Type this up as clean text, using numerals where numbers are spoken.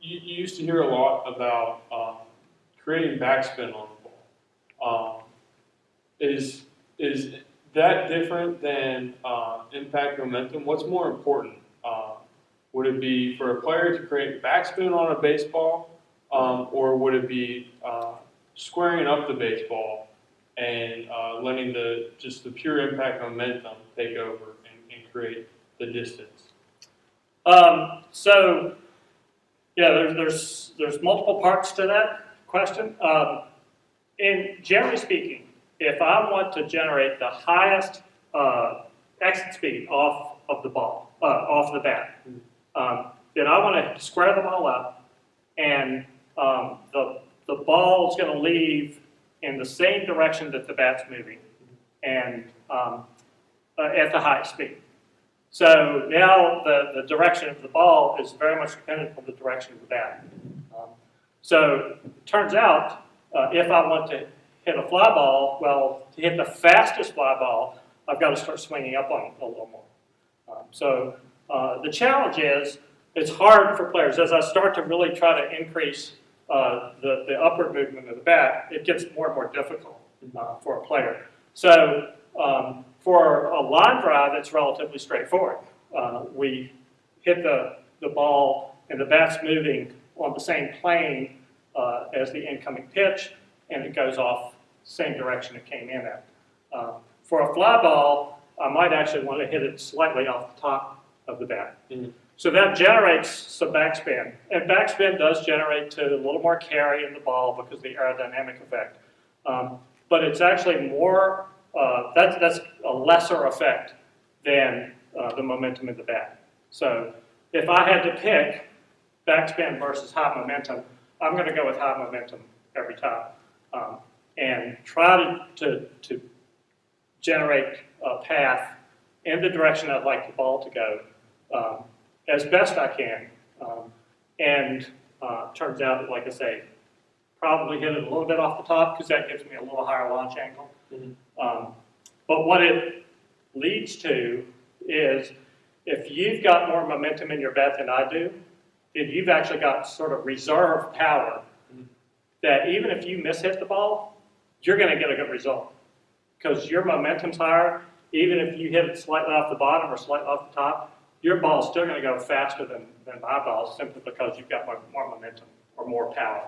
you used to hear a lot about creating backspin on the ball. Is that different than impact momentum? What's more important? Would it be for a player to create backspin on a baseball, or would it be squaring up the baseball and letting the pure impact momentum take over and create the distance? So, yeah, there's multiple parts to that question. Generally speaking, if I want to generate the highest exit speed off of the ball, off the bat, then I want to square the ball up, and the ball is going to leave in the same direction that the bat's moving, and at the highest speed. So now the direction of the ball is very much dependent on the direction of the bat. So it turns out, if I want to hit a fly ball, well, to hit the fastest fly ball, I've got to start swinging up on it a little more. So the challenge is, it's hard for players. As I start to really try to increase the upward movement of the bat, it gets more and more difficult for a player. So for a line drive, it's relatively straightforward. We hit the ball, and the bat's moving on the same plane as the incoming pitch, and it goes off the same direction it came in at. For a fly ball, I might actually want to hit it slightly off the top of the bat. Mm-hmm. So that generates some backspin. And backspin does generate to a little more carry in the ball because of the aerodynamic effect. But it's actually more, that's a lesser effect than the momentum in the bat. So if I had to pick backspin versus high momentum, I'm going to go with high momentum every time. And try to generate a path in the direction I'd like the ball to go as best I can. Turns out, like I say, probably hit it a little bit off the top because that gives me a little higher launch angle. Mm-hmm. But what it leads to is, if you've got more momentum in your bat than I do, then you've actually got sort of reserve power that even if you mishit the ball, you're going to get a good result. Because your momentum's higher, even if you hit it slightly off the bottom or slightly off the top, your ball's still going to go faster than my ball simply because you've got more momentum or more power.